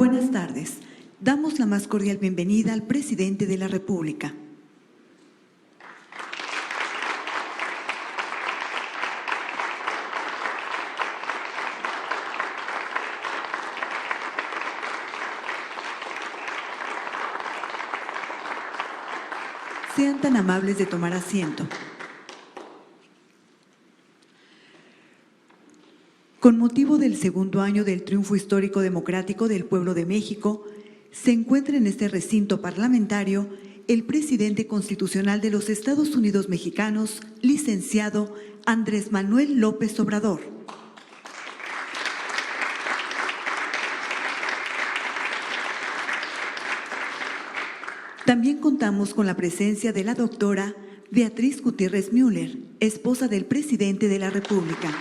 Buenas tardes. Damos la más cordial bienvenida al presidente de la República. Sean tan amables de tomar asiento. Con motivo del segundo año del triunfo histórico democrático del pueblo de México, se encuentra en este recinto parlamentario el presidente constitucional de los Estados Unidos mexicanos, licenciado Andrés Manuel López Obrador. También contamos con la presencia de la doctora Beatriz Gutiérrez Müller, esposa del presidente de la República.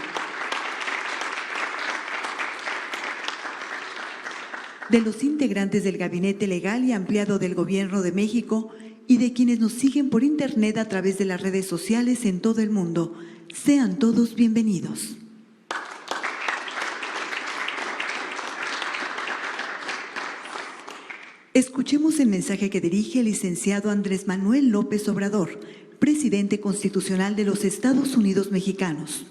De los integrantes del Gabinete Legal y Ampliado del Gobierno de México y de quienes nos siguen por Internet a través de las redes sociales en todo el mundo. Sean todos bienvenidos. Escuchemos el mensaje que dirige el licenciado Andrés Manuel López Obrador, presidente constitucional de los Estados Unidos mexicanos.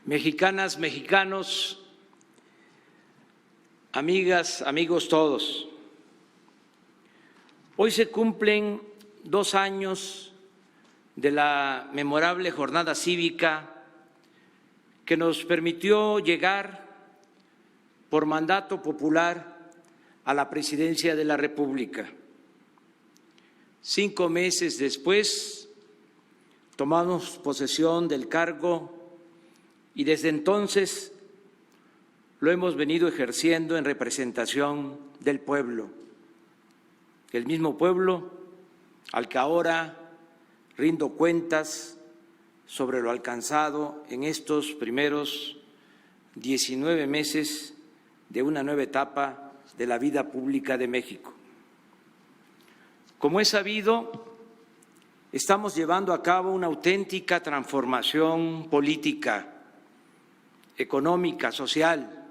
Mexicanas, mexicanos, amigas, amigos todos, hoy se cumplen 2 años de la memorable jornada cívica que nos permitió llegar por mandato popular a la presidencia de la República. 5 meses después, tomamos posesión del cargo y desde entonces lo hemos venido ejerciendo en representación del pueblo, el mismo pueblo al que ahora rindo cuentas sobre lo alcanzado en estos primeros 19 meses de una nueva etapa de la vida pública de México. Como es sabido, estamos llevando a cabo una auténtica transformación política, económica, social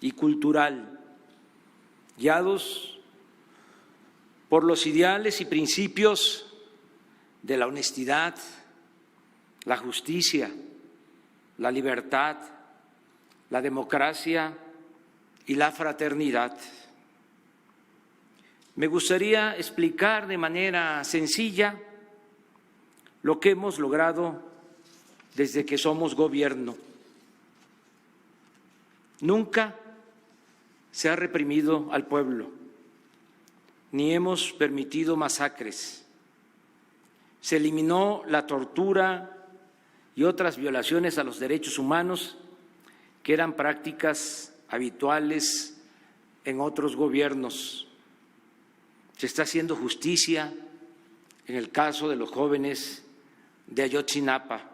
y cultural, guiados por los ideales y principios de la honestidad, la justicia, la libertad, la democracia y la fraternidad. Me gustaría explicar de manera sencilla lo que hemos logrado desde que somos gobierno. Nunca se ha reprimido al pueblo, ni hemos permitido masacres. Se eliminó la tortura y otras violaciones a los derechos humanos que eran prácticas habituales en otros gobiernos. Se está haciendo justicia en el caso de los jóvenes de Ayotzinapa.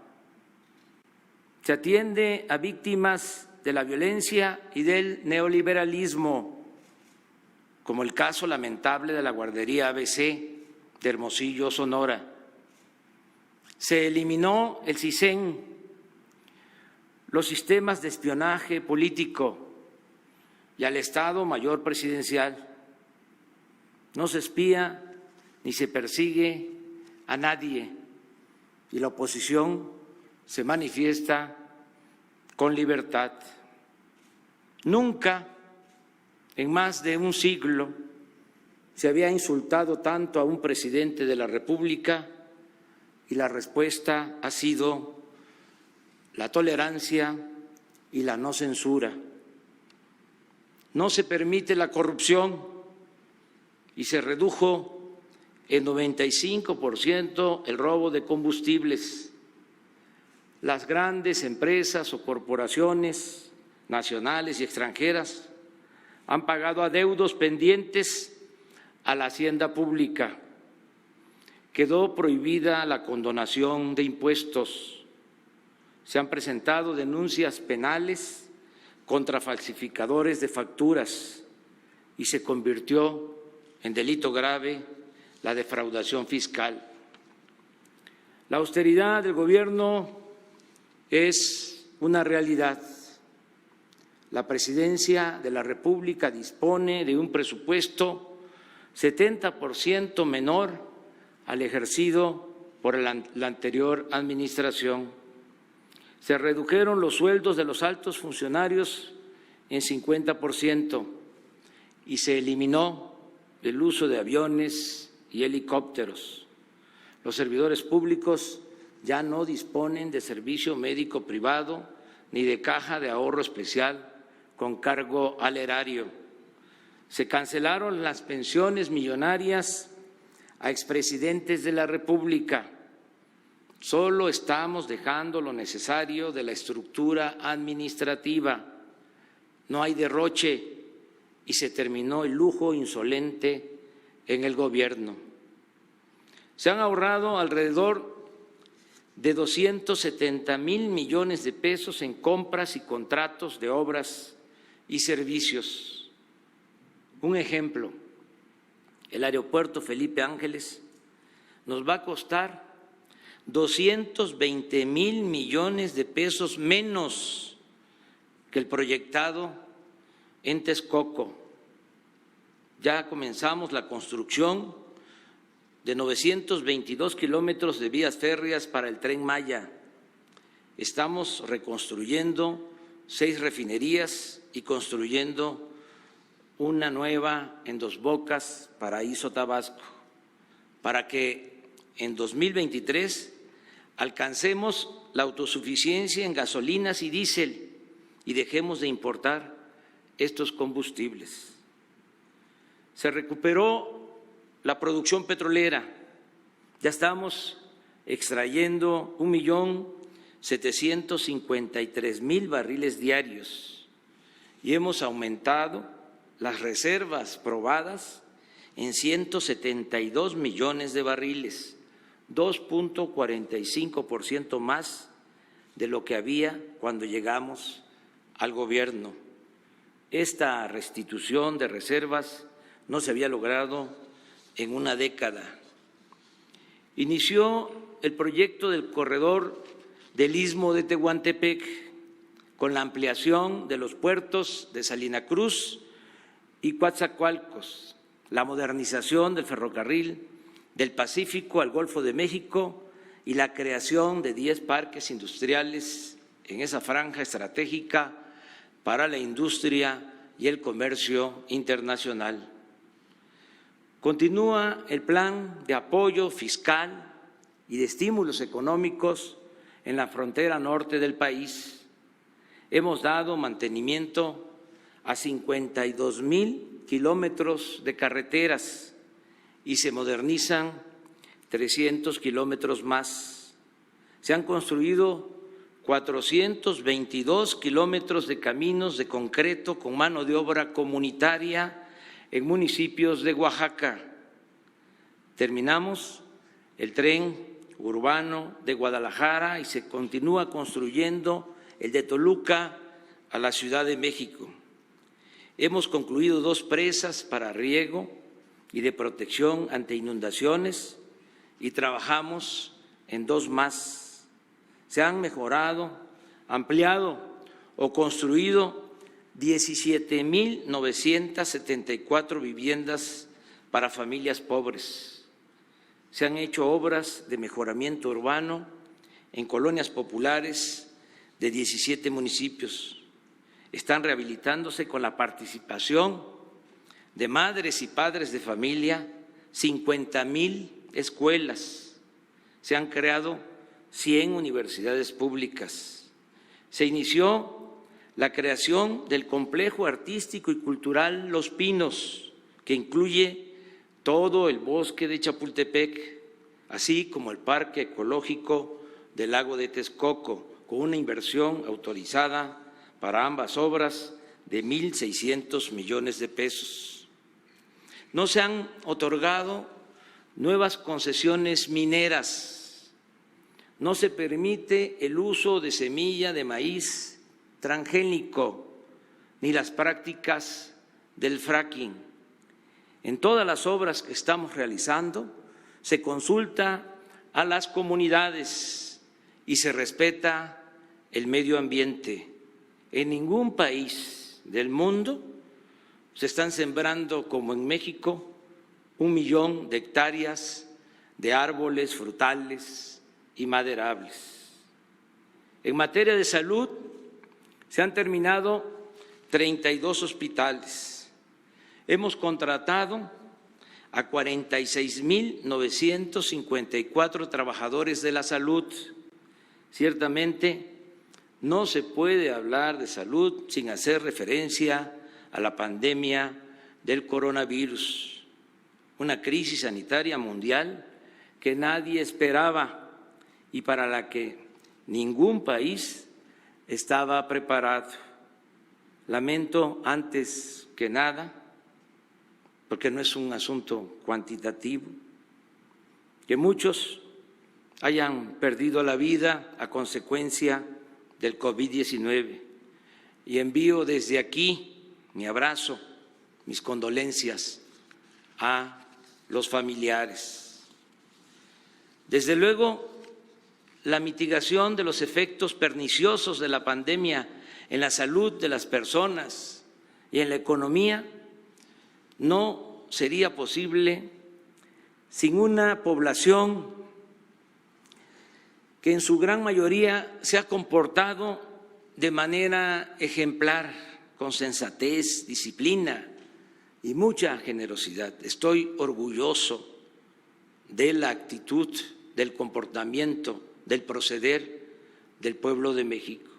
Se atiende a víctimas de la violencia y del neoliberalismo, como el caso lamentable de la guardería ABC de Hermosillo, Sonora. Se eliminó el CISEN, los sistemas de espionaje político y al Estado Mayor Presidencial. No se espía ni se persigue a nadie y la oposición se manifiesta con libertad. Nunca en más de un siglo se había insultado tanto a un presidente de la República y la respuesta ha sido la tolerancia y la no censura. No se permite la corrupción y se redujo en 95% el robo de combustibles. Las grandes empresas o corporaciones nacionales y extranjeras han pagado adeudos pendientes a la hacienda pública. Quedó prohibida la condonación de impuestos. Se han presentado denuncias penales contra falsificadores de facturas y se convirtió en delito grave la defraudación fiscal. La austeridad del gobierno es una realidad. la Presidencia de la República dispone de un presupuesto 70% menor al ejercido por la anterior administración. Se redujeron los sueldos de los altos funcionarios en 50% y se eliminó el uso de aviones y helicópteros. Los servidores públicos ya no disponen de servicio médico privado ni de caja de ahorro especial con cargo al erario. Se cancelaron las pensiones millonarias a expresidentes de la República. Solo estamos dejando lo necesario de la estructura administrativa. No hay derroche y se terminó el lujo insolente en el gobierno. Se han ahorrado alrededor de 270,000 millones de pesos en compras y contratos de obras y servicios. Un ejemplo, el aeropuerto Felipe Ángeles nos va a costar 220,000 millones de pesos menos que el proyectado en Texcoco. Ya comenzamos la construcción de 922 kilómetros de vías férreas para el Tren Maya. Estamos reconstruyendo 6 refinerías y construyendo una nueva en Dos Bocas, Paraíso, Tabasco, para que en 2023 alcancemos la autosuficiencia en gasolinas y diésel y dejemos de importar estos combustibles. Se recuperó la producción petrolera, ya estamos extrayendo 1,753,000 barriles diarios y hemos aumentado las reservas probadas en 172 millones de barriles, 2.45% más de lo que había cuando llegamos al gobierno. Esta restitución de reservas no se había logrado en una década. Inició el proyecto del corredor del Istmo de Tehuantepec con la ampliación de los puertos de Salina Cruz y Coatzacoalcos, la modernización del ferrocarril del Pacífico al Golfo de México y la creación de 10 parques industriales en esa franja estratégica para la industria y el comercio internacional. Continúa el plan de apoyo fiscal y de estímulos económicos en la frontera norte del país. Hemos dado mantenimiento a 52,000 kilómetros de carreteras y se modernizan 300 kilómetros más. Se han construido 422 kilómetros de caminos de concreto con mano de obra comunitaria en municipios de Oaxaca. Terminamos el tren urbano de Guadalajara y se continúa construyendo el de Toluca a la Ciudad de México. Hemos concluido 2 presas para riego y de protección ante inundaciones y trabajamos en 2 más. Se han mejorado, ampliado o construido 17,974 viviendas para familias pobres. Se han hecho obras de mejoramiento urbano en colonias populares de 17 municipios. Están rehabilitándose con la participación de madres y padres de familia 50,000 escuelas. Se han creado 100 universidades públicas. Se inició la creación del complejo artístico y cultural Los Pinos, que incluye todo el bosque de Chapultepec, así como el Parque Ecológico del Lago de Texcoco, con una inversión autorizada para ambas obras de 1,600 millones de pesos. No se han otorgado nuevas concesiones mineras, no se permite el uso de semilla de maíz transgénico ni las prácticas del fracking. En todas las obras que estamos realizando se consulta a las comunidades y se respeta el medio ambiente. En ningún país del mundo se están sembrando, como en México, 1 millón de hectáreas de árboles frutales y maderables. En materia de salud, se han terminado 32 hospitales. Hemos contratado a 46.954 trabajadores de la salud. Ciertamente, no se puede hablar de salud sin hacer referencia a la pandemia del coronavirus, una crisis sanitaria mundial que nadie esperaba y para la que ningún país estaba preparado. Lamento antes que nada, porque no es un asunto cuantitativo, que muchos hayan perdido la vida a consecuencia del COVID-19 y envío desde aquí mi abrazo, mis condolencias a los familiares. Desde luego, la mitigación de los efectos perniciosos de la pandemia en la salud de las personas y en la economía no sería posible sin una población que en su gran mayoría se ha comportado de manera ejemplar, con sensatez, disciplina y mucha generosidad. Estoy orgulloso de la actitud, del comportamiento, del proceder del pueblo de México.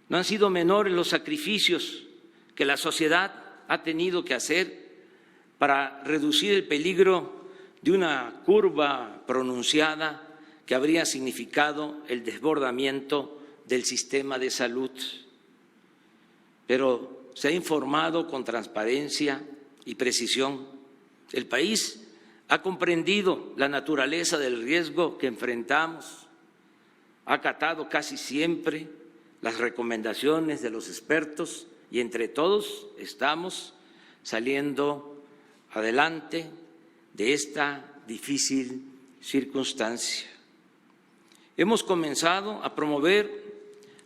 No han sido menores los sacrificios que la sociedad ha tenido que hacer para reducir el peligro de una curva pronunciada que habría significado el desbordamiento del sistema de salud. Pero se ha informado con transparencia y precisión. El país ha comprendido la naturaleza del riesgo que enfrentamos, ha acatado casi siempre las recomendaciones de los expertos y entre todos estamos saliendo adelante de esta difícil circunstancia. Hemos comenzado a promover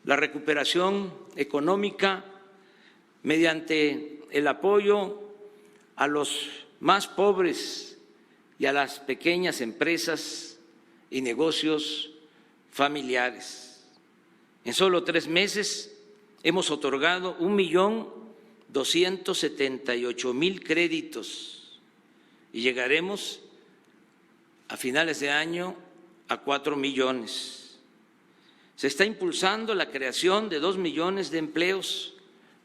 la recuperación económica mediante el apoyo a los más pobres y a las pequeñas empresas y negocios familiares. En solo 3 meses hemos otorgado 1.278.000 créditos y llegaremos a finales de año a 4 millones. Se está impulsando la creación de 2 millones de empleos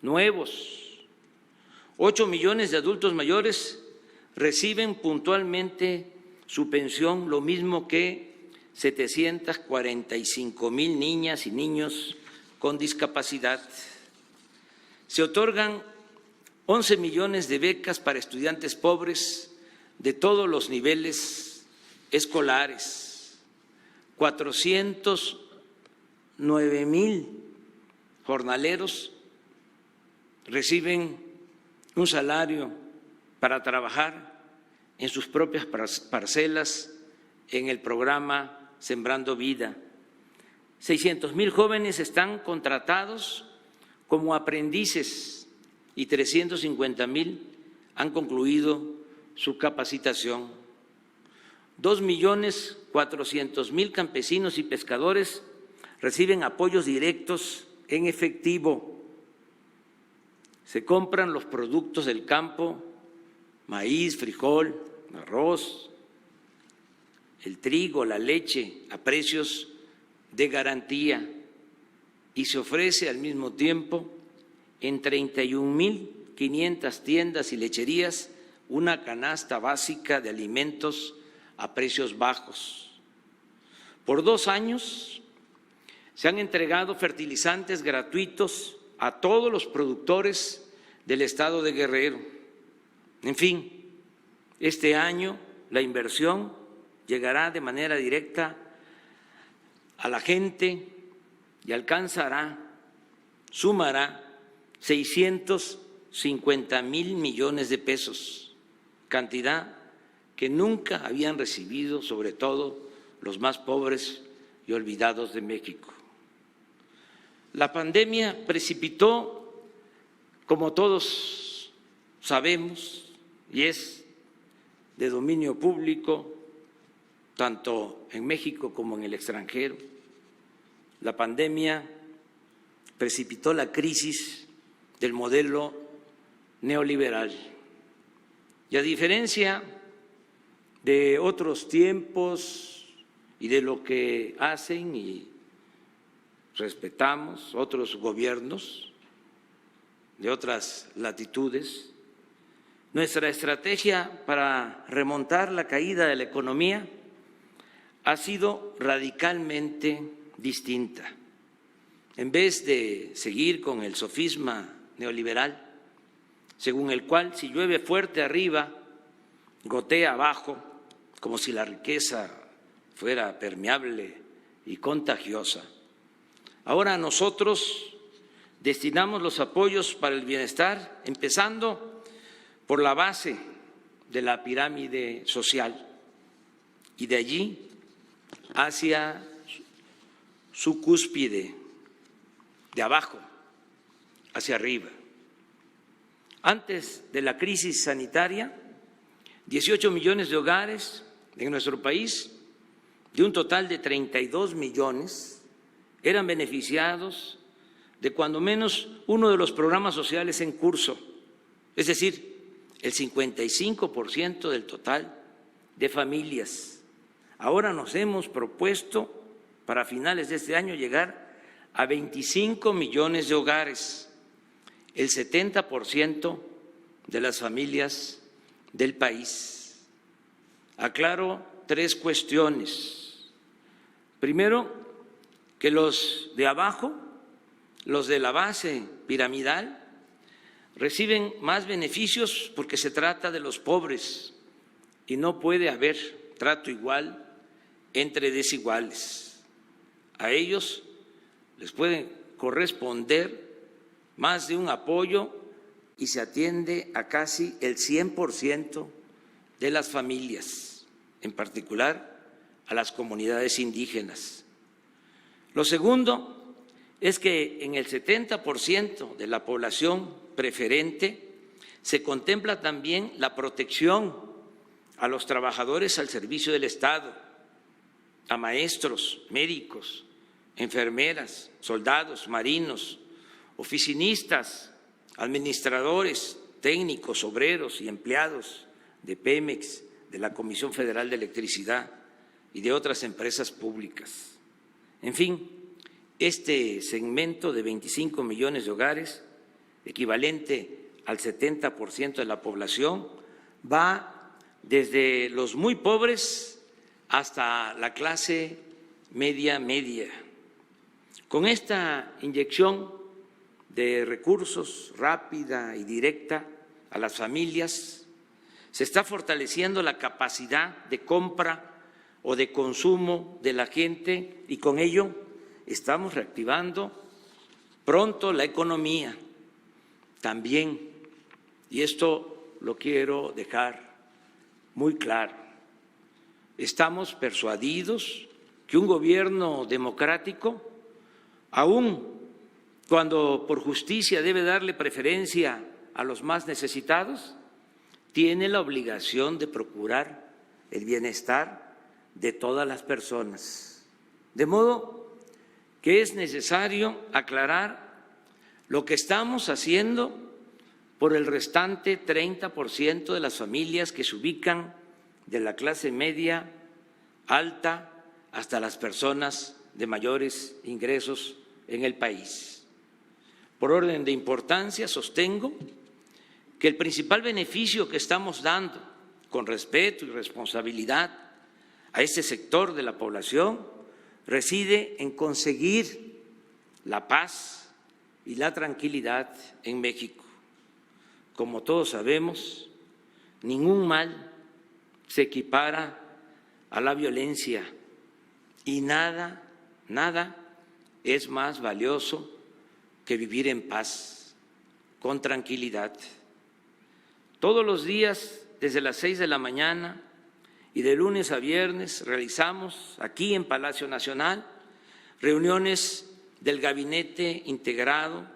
nuevos. 8 millones de adultos mayores reciben puntualmente su pensión, lo mismo que 745.000 niñas y niños con discapacidad. Se otorgan 11 millones de becas para estudiantes pobres de todos los niveles escolares, 409.000 jornaleros reciben un salario para trabajar en sus propias parcelas en el programa Sembrando Vida. 600.000 jóvenes están contratados como aprendices y 350.000 han concluido su capacitación. 2.400.000 campesinos y pescadores reciben apoyos directos en efectivo. Se compran los productos del campo, maíz, frijol, arroz, el trigo, la leche, a precios de garantía y se ofrece al mismo tiempo en 31.500 tiendas y lecherías una canasta básica de alimentos a precios bajos. Por 2 años se han entregado fertilizantes gratuitos a todos los productores del estado de Guerrero. En fin, este año la inversión llegará de manera directa a la gente y sumará 650.000 millones de pesos, cantidad que nunca habían recibido, sobre todo los más pobres y olvidados de México. La pandemia precipitó Como todos sabemos, y es de dominio público, tanto en México como en el extranjero, la pandemia precipitó la crisis del modelo neoliberal. Y a diferencia de otros tiempos y de lo que hacen y respetamos otros gobiernos de otras latitudes, nuestra estrategia para remontar la caída de la economía ha sido radicalmente distinta. En vez de seguir con el sofisma neoliberal, según el cual si llueve fuerte arriba, gotea abajo, como si la riqueza fuera permeable y contagiosa, ahora nosotros destinamos los apoyos para el bienestar, empezando por la base de la pirámide social y de allí hacia su cúspide, de abajo hacia arriba. Antes de la crisis sanitaria, 18 millones de hogares en nuestro país, de un total de 32 millones, eran beneficiados de cuando menos uno de los programas sociales en curso, es decir, el 55% del total de familias. Ahora nos hemos propuesto para finales de este año llegar a 25 millones de hogares, el 70% de las familias del país. Aclaro 3 cuestiones. Primero, que los de abajo, los de la base piramidal, reciben más beneficios porque se trata de los pobres y no puede haber trato igual entre desiguales. A ellos les puede corresponder más de un apoyo y se atiende a casi el 100% de las familias, en particular a las comunidades indígenas. Lo segundo es que en el 70% de la población preferente se contempla también la protección a los trabajadores al servicio del Estado, a maestros, médicos, enfermeras, soldados, marinos, oficinistas, administradores, técnicos, obreros y empleados de Pemex, de la Comisión Federal de Electricidad y de otras empresas públicas. En fin, este segmento de 25 millones de hogares, equivalente al 70% de la población, va desde los muy pobres hasta la clase media. Con esta inyección de recursos rápida y directa a las familias, se está fortaleciendo la capacidad de compra o de consumo de la gente y con ello estamos reactivando pronto la economía también. Y esto lo quiero dejar muy claro. Estamos persuadidos que un gobierno democrático, aun cuando por justicia debe darle preferencia a los más necesitados, tiene la obligación de procurar el bienestar de todas las personas. De modo que es necesario aclarar lo que estamos haciendo por el restante 30% de las familias que se ubican de la clase media, alta, hasta las personas de mayores ingresos en el país. Por orden de importancia, sostengo que el principal beneficio que estamos dando con respeto y responsabilidad a este sector de la población reside en conseguir la paz y la tranquilidad en México. Como todos sabemos, ningún mal se equipara a la violencia y nada es más valioso que vivir en paz, con tranquilidad. Todos los días, desde las 6 de la mañana y de lunes a viernes, realizamos aquí en Palacio Nacional reuniones del gabinete integrado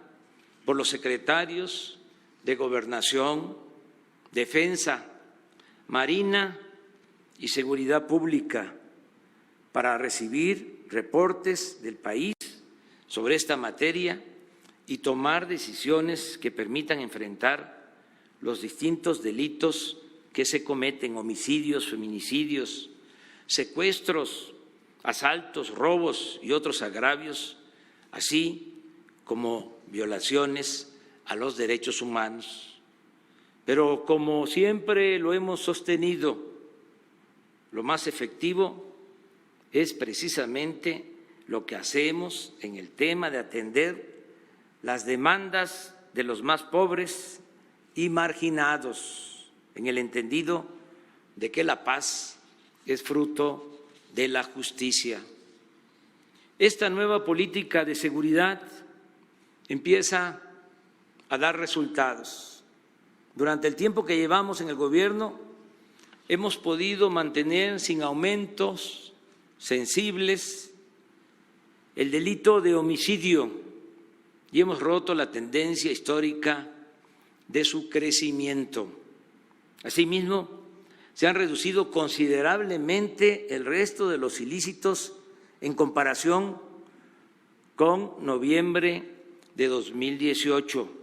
por los secretarios de Gobernación, Defensa, Marina y Seguridad Pública para recibir reportes del país sobre esta materia y tomar decisiones que permitan enfrentar los distintos delitos que se cometen: homicidios, feminicidios, secuestros, asaltos, robos y otros agravios, así como violaciones a los derechos humanos. Pero como siempre lo hemos sostenido, lo más efectivo es precisamente lo que hacemos en el tema de atender las demandas de los más pobres y marginados, en el entendido de que la paz es fruto de la justicia. Esta nueva política de seguridad empieza a dar resultados. Durante el tiempo que llevamos en el gobierno hemos podido mantener sin aumentos sensibles el delito de homicidio y hemos roto la tendencia histórica de su crecimiento. Asimismo, se han reducido considerablemente el resto de los ilícitos en comparación con noviembre de 2018,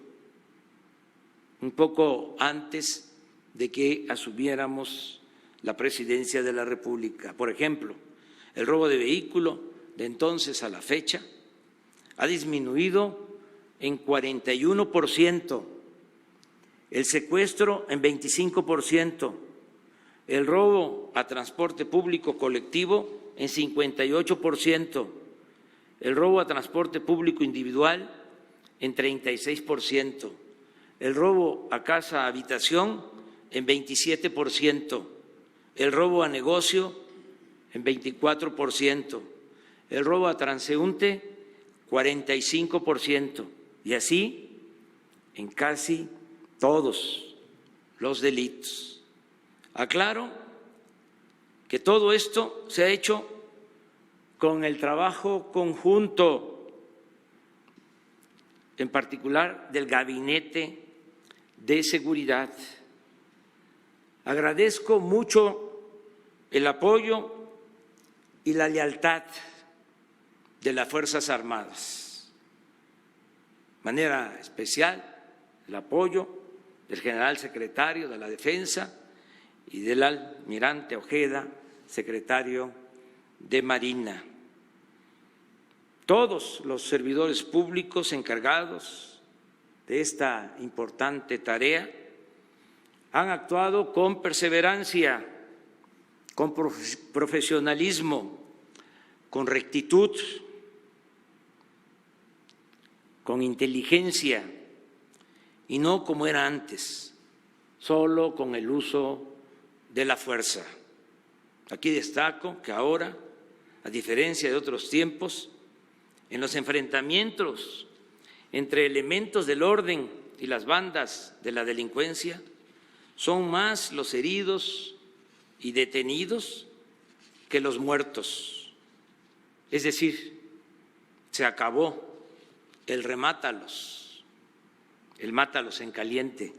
un poco antes de que asumiéramos la presidencia de la República. Por ejemplo, el robo de vehículo de entonces a la fecha ha disminuido en 41%, el secuestro en 25%, el robo a transporte público colectivo en 58%, el robo a transporte público individual en 36%, el robo a casa habitación en 27%, el robo a negocio en 24%, el robo a transeúnte 45%, y así en casi todos los delitos. Aclaro que todo esto se ha hecho con el trabajo conjunto, en particular del Gabinete de Seguridad. Agradezco mucho el apoyo y la lealtad de las Fuerzas Armadas, de manera especial el apoyo del general secretario de la Defensa y del almirante Ojeda, secretario de Marina. Todos los servidores públicos encargados de esta importante tarea han actuado con perseverancia, con profesionalismo, con rectitud, con inteligencia, y no como era antes, solo con el uso de la fuerza. Aquí destaco que ahora, a diferencia de otros tiempos, en los enfrentamientos entre elementos del orden y las bandas de la delincuencia, son más los heridos y detenidos que los muertos. Es decir, se acabó el remátalos, el mátalos en caliente,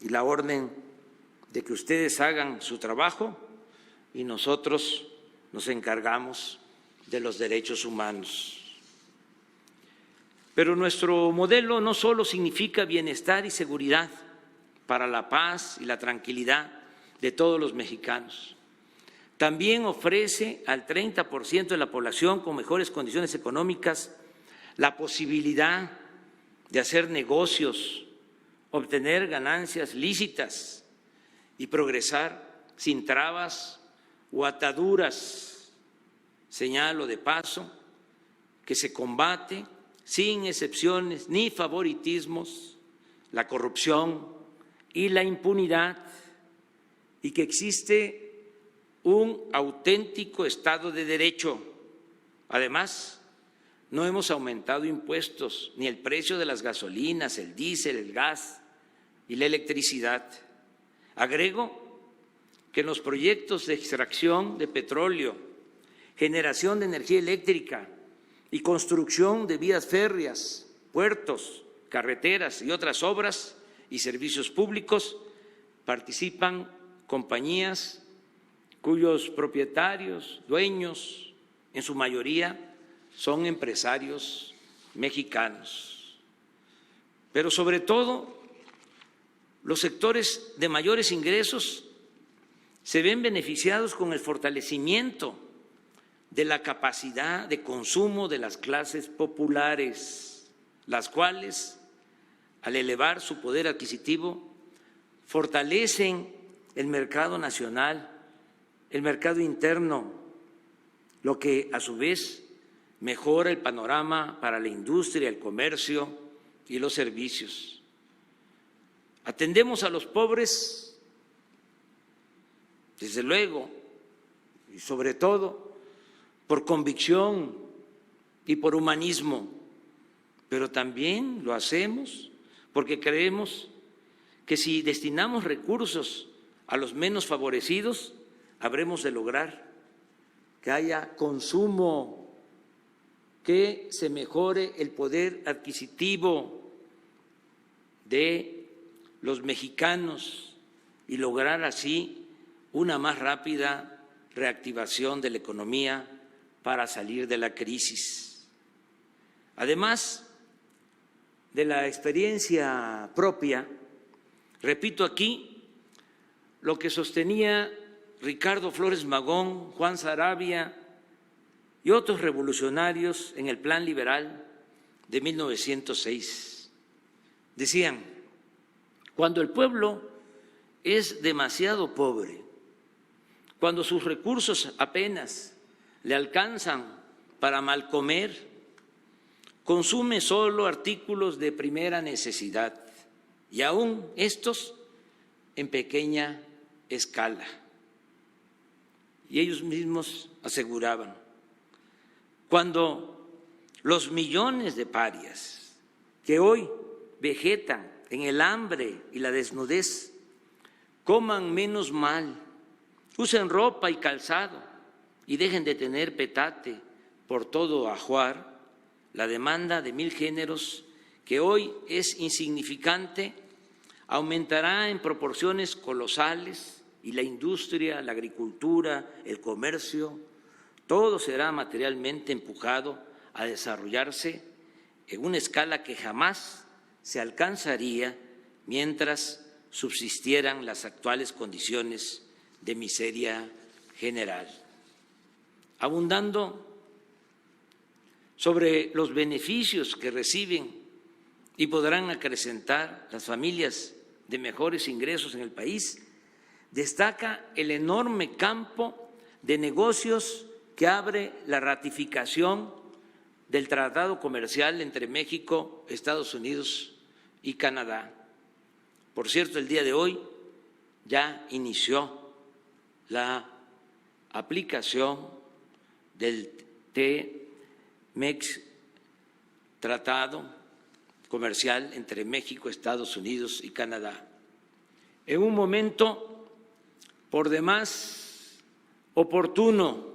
y la orden de que ustedes hagan su trabajo y nosotros nos encargamos de los derechos humanos. Pero nuestro modelo no solo significa bienestar y seguridad para la paz y la tranquilidad de todos los mexicanos, también ofrece al 30% de la población con mejores condiciones económicas la posibilidad de hacer negocios, obtener ganancias lícitas y progresar sin trabas o ataduras. Señalo de paso que se combate sin excepciones ni favoritismos la corrupción y la impunidad, y que existe un auténtico Estado de Derecho. Además, no hemos aumentado impuestos ni el precio de las gasolinas, el diésel, el gas y la electricidad. Agrego que en los proyectos de extracción de petróleo, generación de energía eléctrica y construcción de vías férreas, puertos, carreteras y otras obras, y servicios públicos participan compañías cuyos propietarios, dueños, en su mayoría son empresarios mexicanos. Pero sobre todo, los sectores de mayores ingresos se ven beneficiados con el fortalecimiento de la capacidad de consumo de las clases populares, las cuales, al elevar su poder adquisitivo, fortalecen el mercado nacional, el mercado interno, lo que a su vez mejora el panorama para la industria, el comercio y los servicios. Atendemos a los pobres, desde luego, y sobre todo por convicción y por humanismo, pero también lo hacemos porque creemos que si destinamos recursos a los menos favorecidos, habremos de lograr que haya consumo, que se mejore el poder adquisitivo de los mexicanos y lograr así una más rápida reactivación de la economía para salir de la crisis. Además de la experiencia propia, repito aquí lo que sostenía Ricardo Flores Magón, Juan Saravia y otros revolucionarios en el Plan Liberal de 1906. Decían: cuando el pueblo es demasiado pobre, cuando sus recursos apenas le alcanzan para mal comer, consume solo artículos de primera necesidad y aún estos en pequeña escala. Y ellos mismos aseguraban: cuando los millones de parias que hoy vegetan en el hambre y la desnudez coman menos mal, usen ropa y calzado y dejen de tener petate por todo ajuar, la demanda de 1000 géneros, que hoy es insignificante, aumentará en proporciones colosales, y la industria, la agricultura, el comercio, todo será materialmente empujado a desarrollarse en una escala que jamás se alcanzaría mientras subsistieran las actuales condiciones de miseria general. Abundando sobre los beneficios que reciben y podrán acrecentar las familias de mejores ingresos en el país, destaca el enorme campo de negocios que abre la ratificación del Tratado Comercial entre México, Estados Unidos y Canadá. Por cierto, el día de hoy ya inició la aplicación del TMEC, Tratado Comercial entre México, Estados Unidos y Canadá. En un momento por demás oportuno,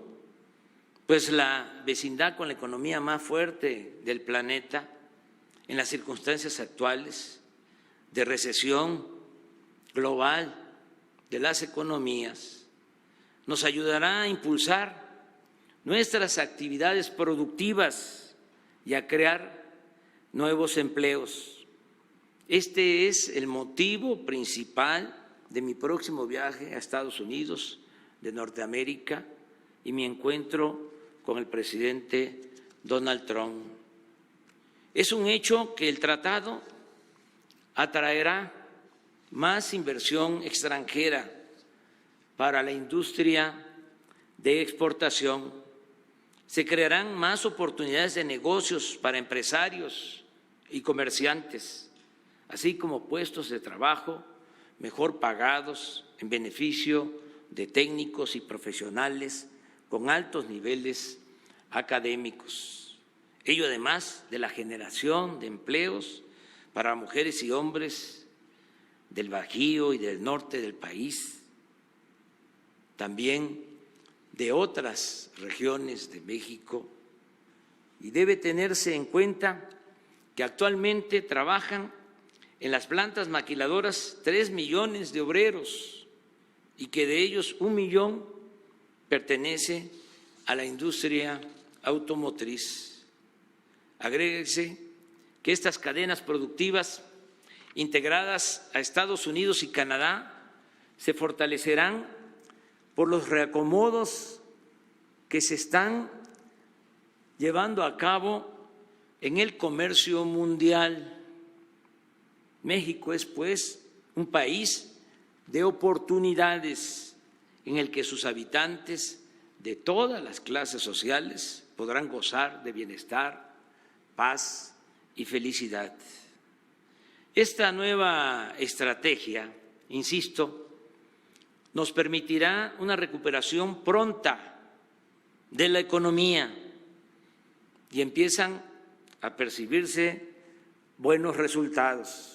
pues la vecindad con la economía más fuerte del planeta, en las circunstancias actuales de recesión global de las economías, nos ayudará a impulsar nuestras actividades productivas y a crear nuevos empleos. Este es el motivo principal de mi próximo viaje a Estados Unidos de Norteamérica y mi encuentro con el presidente Donald Trump. Es un hecho que el tratado atraerá más inversión extranjera para la industria de exportación. Se crearán más oportunidades de negocios para empresarios y comerciantes, así como puestos de trabajo mejor pagados en beneficio de técnicos y profesionales con altos niveles académicos. Ello además de la generación de empleos para mujeres y hombres del Bajío y del norte del país, también de otras regiones de México, y debe tenerse en cuenta que actualmente trabajan en las plantas maquiladoras 3 millones de obreros y que de ellos 1 millón pertenece a la industria automotriz. Agréguese que estas cadenas productivas integradas a Estados Unidos y Canadá se fortalecerán por los reacomodos que se están llevando a cabo en el comercio mundial. México es, pues, un país de oportunidades en el que sus habitantes de todas las clases sociales podrán gozar de bienestar, paz y felicidad. Esta nueva estrategia, insisto, nos permitirá una recuperación pronta de la economía y empiezan a percibirse buenos resultados.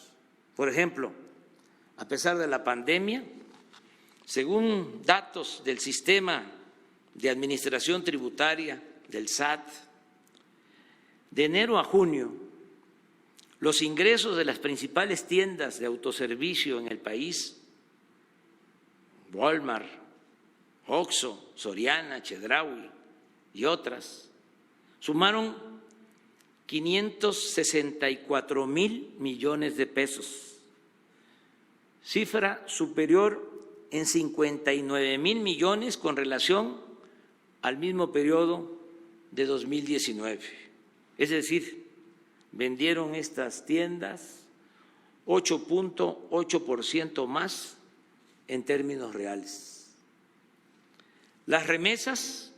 Por ejemplo, a pesar de la pandemia, según datos del Sistema de Administración Tributaria del SAT, de enero a junio, los ingresos de las principales tiendas de autoservicio en el país, Walmart, Oxxo, Soriana, Chedraui y otras, sumaron 564,000 millones de pesos, cifra superior en 59,000 millones con relación al mismo periodo de 2019. Es decir, vendieron estas tiendas 8.8% más en términos reales. Las remesas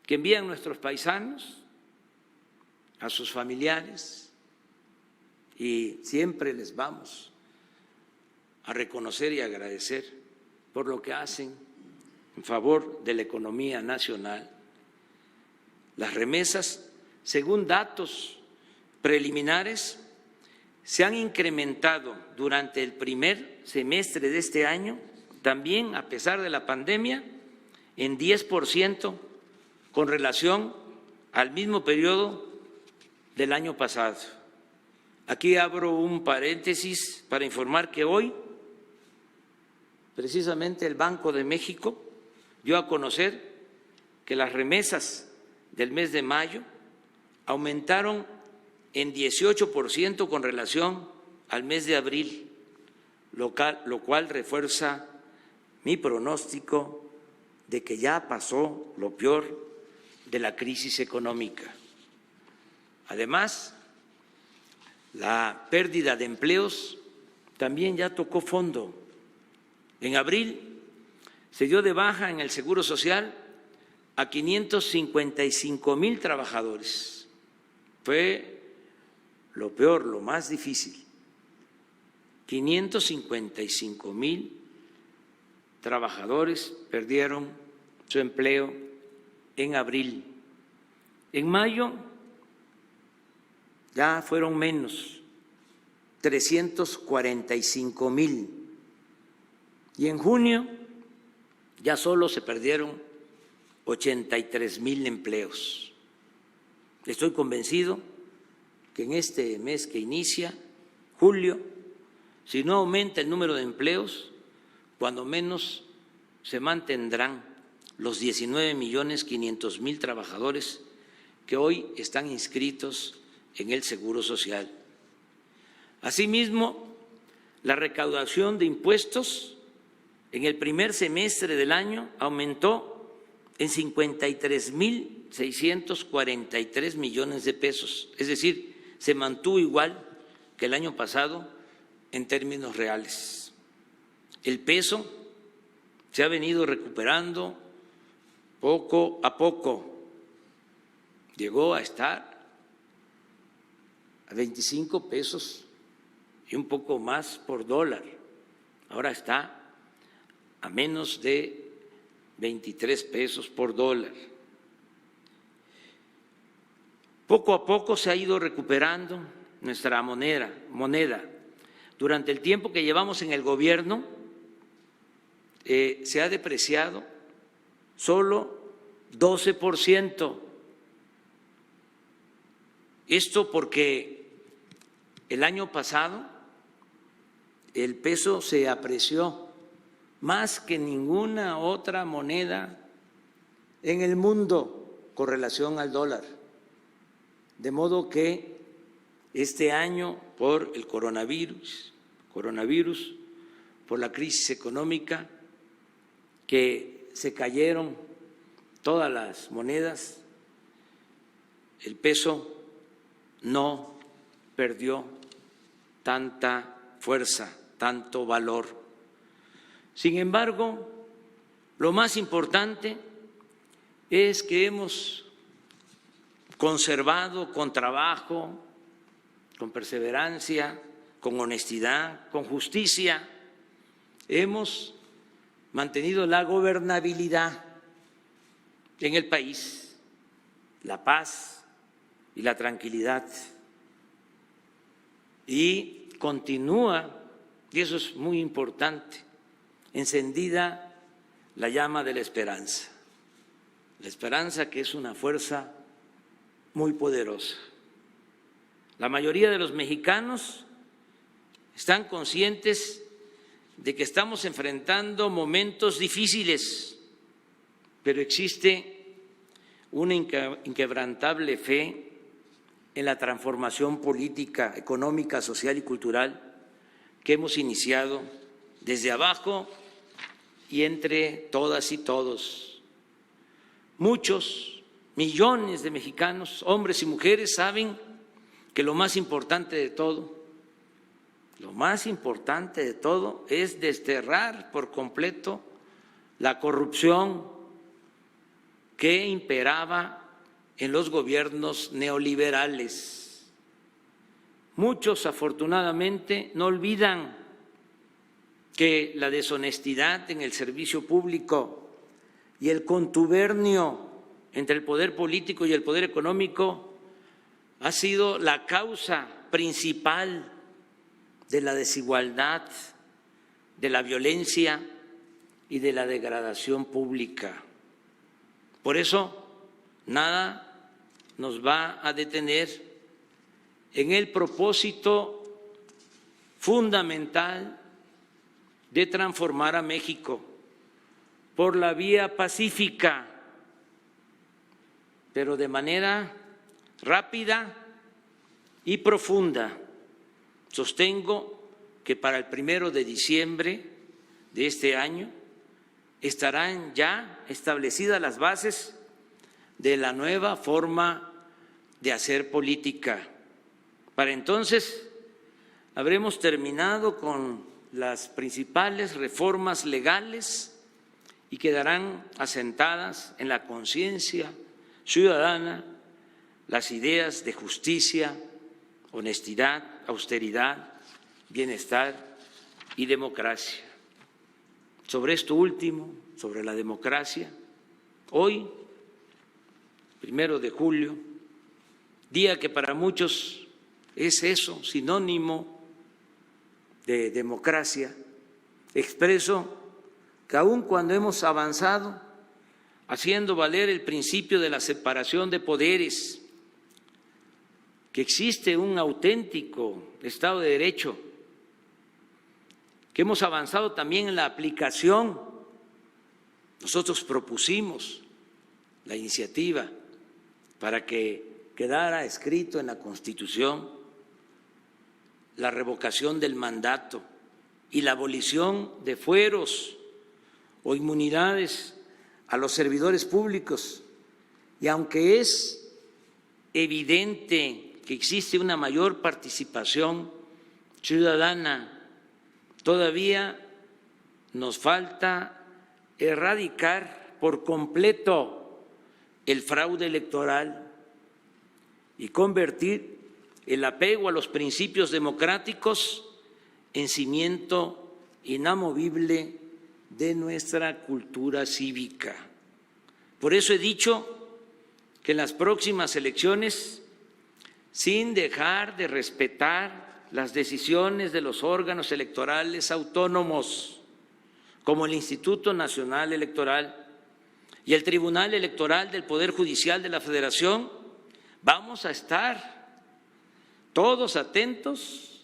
que envían nuestros paisanos a sus familiares, y siempre les vamos a reconocer y agradecer por lo que hacen en favor de la economía nacional. Las remesas, según datos preliminares, se han incrementado durante el primer semestre de este año, también a pesar de la pandemia, en 10% con relación al mismo periodo del año pasado. Aquí abro un paréntesis para informar que hoy, precisamente, el Banco de México dio a conocer que las remesas del mes de mayo aumentaron en 18% con relación al mes de abril, lo cual refuerza mi pronóstico de que ya pasó lo peor de la crisis económica. Además, la pérdida de empleos también ya tocó fondo. En abril se dio de baja en el Seguro Social a 555,000 trabajadores. Fue lo peor, lo más difícil. 555,000 trabajadores perdieron su empleo en abril. En mayo ya fueron menos, 345,000. Y en junio ya solo se perdieron 83,000 empleos. Estoy convencido que en este mes que inicia, julio, si no aumenta el número de empleos, cuando menos se mantendrán los 19,500,000 trabajadores que hoy están inscritos en el Seguro Social. Asimismo, la recaudación de impuestos en el primer semestre del año aumentó en 53,643 millones de pesos, es decir, se mantuvo igual que el año pasado en términos reales. El peso se ha venido recuperando poco a poco, llegó a estar a 25 pesos y un poco más por dólar, ahora está a menos de 23 pesos por dólar. Poco a poco se ha ido recuperando nuestra moneda. Durante el tiempo que llevamos en el gobierno se ha depreciado solo 12%. Esto porque el año pasado el peso se apreció más que ninguna otra moneda en el mundo con relación al dólar. De modo que este año, por el coronavirus, por la crisis económica, que se cayeron todas las monedas, el peso no perdió tanta fuerza, tanto valor. Sin embargo, lo más importante es que hemos conservado con trabajo, con perseverancia, con honestidad, con justicia, hemos mantenido la gobernabilidad en el país, la paz y la tranquilidad. Y continúa, y eso es muy importante, encendida la llama de la esperanza que es una fuerza muy poderosa. La mayoría de los mexicanos están conscientes de que estamos enfrentando momentos difíciles, pero existe una inquebrantable fe en la transformación política, económica, social y cultural que hemos iniciado desde abajo y entre todas y todos. Muchos, millones de mexicanos, hombres y mujeres, saben que lo más importante de todo es desterrar por completo la corrupción que imperaba en los gobiernos neoliberales. Muchos, afortunadamente, no olvidan que la deshonestidad en el servicio público y el contubernio entre el poder político y el poder económico ha sido la causa principal de la desigualdad, de la violencia y de la degradación pública. Por eso, nada nos va a detener en el propósito fundamental de transformar a México por la vía pacífica, pero de manera rápida y profunda. Sostengo que para el 1 de diciembre de este año estarán ya establecidas las bases de la nueva forma de hacer política. Para entonces habremos terminado con las principales reformas legales y quedarán asentadas en la conciencia ciudadana las ideas de justicia, honestidad, austeridad, bienestar y democracia. Sobre esto último, sobre la democracia, hoy, 1 de julio, día que para muchos es eso, sinónimo de democracia, expreso que aun cuando hemos avanzado haciendo valer el principio de la separación de poderes, que existe un auténtico Estado de Derecho, que hemos avanzado también en la aplicación. Nosotros propusimos la iniciativa para que quedara escrito en la Constitución la revocación del mandato y la abolición de fueros o inmunidades a los servidores públicos. Y aunque es evidente que existe una mayor participación ciudadana, todavía nos falta erradicar por completo el fraude electoral y convertir el apego a los principios democráticos en cimiento inamovible de nuestra cultura cívica. Por eso he dicho que en las próximas elecciones, sin dejar de respetar las decisiones de los órganos electorales autónomos, como el Instituto Nacional Electoral y el Tribunal Electoral del Poder Judicial de la Federación, vamos a estar todos atentos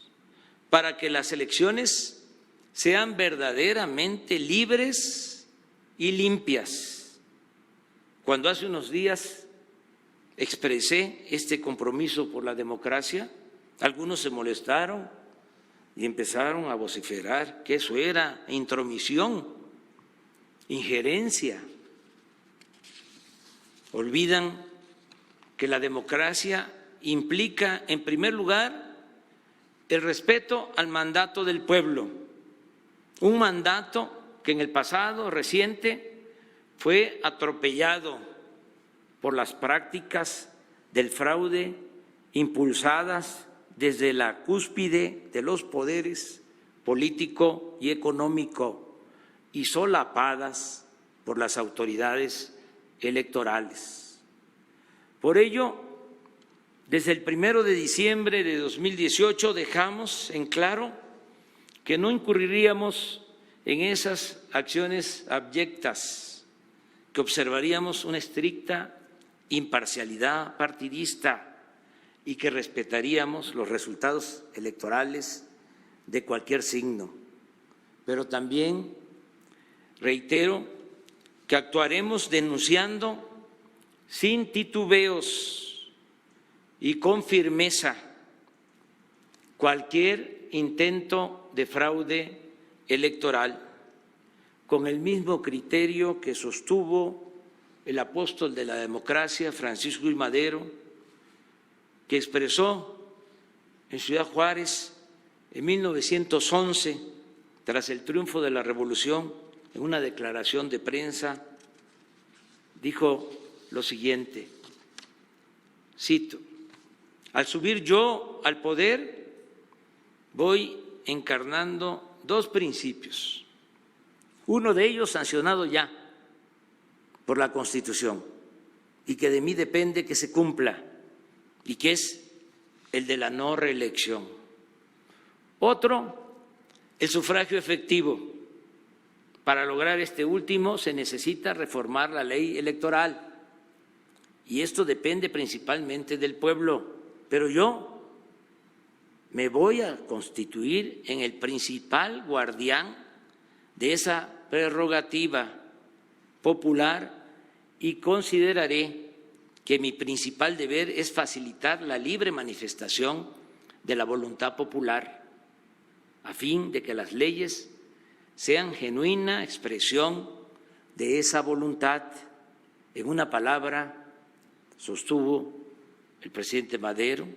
para que las elecciones sean verdaderamente libres y limpias. Cuando hace unos días expresé este compromiso por la democracia, algunos se molestaron y empezaron a vociferar que eso era intromisión, injerencia. Olvidan que la democracia implica, en primer lugar, el respeto al mandato del pueblo, un mandato que en el pasado reciente fue atropellado por las prácticas del fraude impulsadas desde la cúspide de los poderes político y económico y solapadas por las autoridades electorales. Por ello, desde el 1 de diciembre de 2018 dejamos en claro que no incurriríamos en esas acciones abyectas, que observaríamos una estricta imparcialidad partidista y que respetaríamos los resultados electorales de cualquier signo. Pero también reitero que actuaremos denunciando sin titubeos y con firmeza cualquier intento de fraude electoral, con el mismo criterio que sostuvo el apóstol de la democracia, Francisco I. Madero, que expresó en Ciudad Juárez en 1911, tras el triunfo de la Revolución, en una declaración de prensa, dijo lo siguiente, cito: al subir yo al poder, voy encarnando dos principios, uno de ellos sancionado ya por la Constitución y que de mí depende que se cumpla, y que es el de la no reelección. Otro, el sufragio efectivo. Para lograr este último se necesita reformar la ley electoral y esto depende principalmente del pueblo, pero yo me voy a constituir en el principal guardián de esa prerrogativa popular y consideraré que mi principal deber es facilitar la libre manifestación de la voluntad popular a fin de que las leyes sean genuina expresión de esa voluntad. En una palabra, sostuvo el presidente Madero,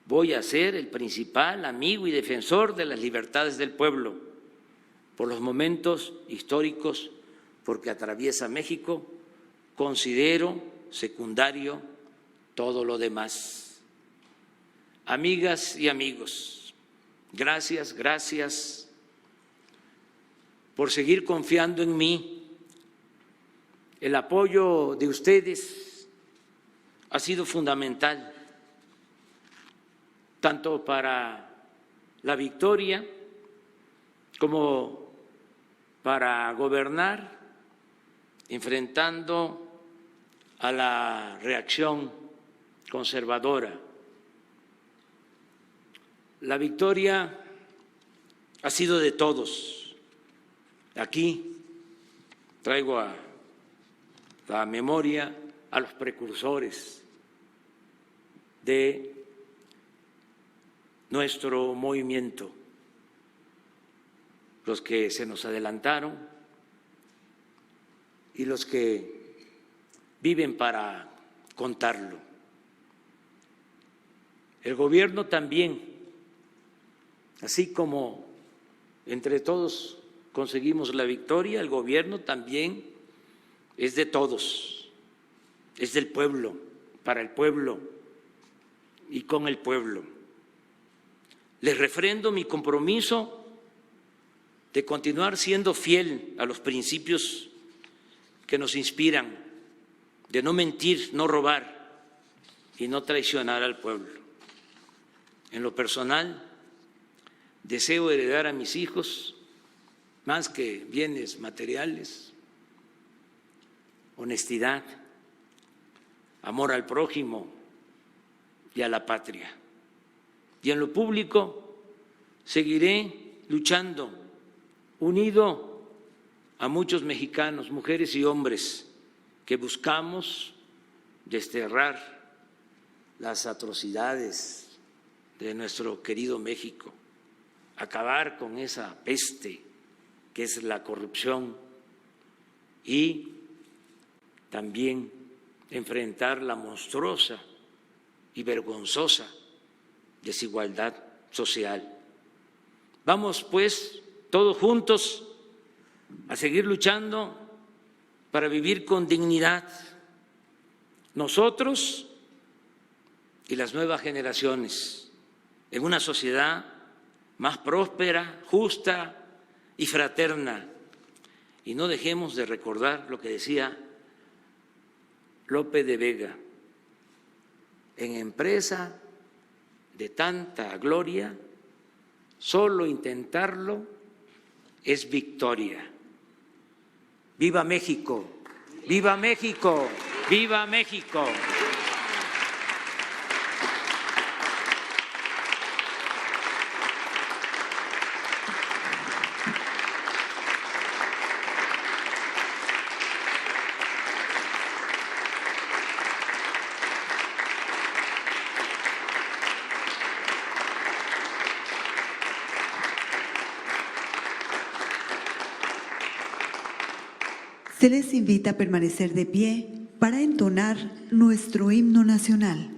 voy a ser el principal amigo y defensor de las libertades del pueblo por los momentos históricos porque atraviesa México, considero secundario todo lo demás. Amigas y amigos, gracias por seguir confiando en mí. El apoyo de ustedes ha sido fundamental, tanto para la victoria como para gobernar, enfrentando a la reacción conservadora. La victoria ha sido de todos. Aquí traigo a la memoria a los precursores de nuestro movimiento, los que se nos adelantaron y los que viven para contarlo. El gobierno también, así como entre todos conseguimos la victoria, el gobierno también es de todos, es del pueblo, para el pueblo y con el pueblo. Les refrendo mi compromiso de continuar siendo fiel a los principios que nos inspiran, de no mentir, no robar y no traicionar al pueblo. En lo personal, deseo heredar a mis hijos, más que bienes materiales, honestidad, amor al prójimo y a la patria. Y en lo público seguiré luchando unido a muchos mexicanos, mujeres y hombres, que buscamos desterrar las atrocidades de nuestro querido México, acabar con esa peste que es la corrupción y también enfrentar la monstruosa y vergonzosa desigualdad social. Vamos, pues, todos juntos a seguir luchando para vivir con dignidad, nosotros y las nuevas generaciones, en una sociedad más próspera, justa y fraterna. Y no dejemos de recordar lo que decía Lope de Vega: en empresa de tanta gloria, solo intentarlo es victoria. ¡Viva México! ¡Viva México! ¡Viva México! Se les invita a permanecer de pie para entonar nuestro himno nacional.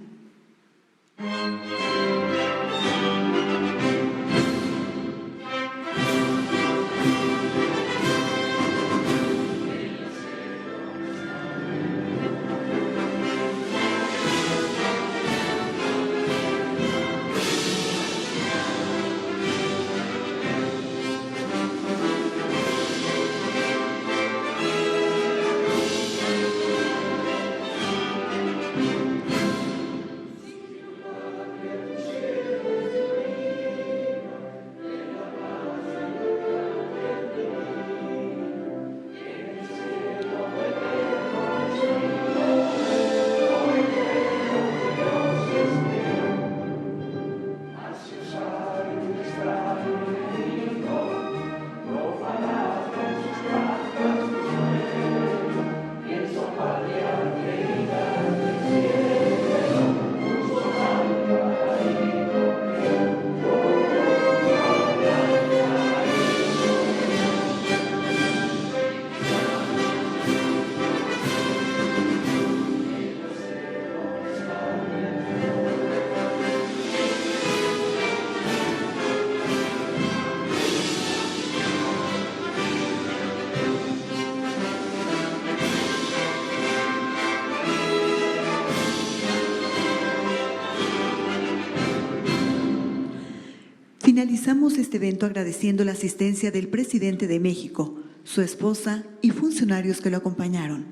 Finalizamos este evento agradeciendo la asistencia del presidente de México, su esposa y funcionarios que lo acompañaron.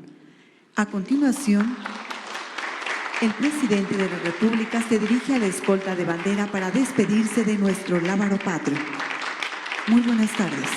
A continuación, el presidente de la República se dirige a la escolta de bandera para despedirse de nuestro lábaro patrio. Muy buenas tardes.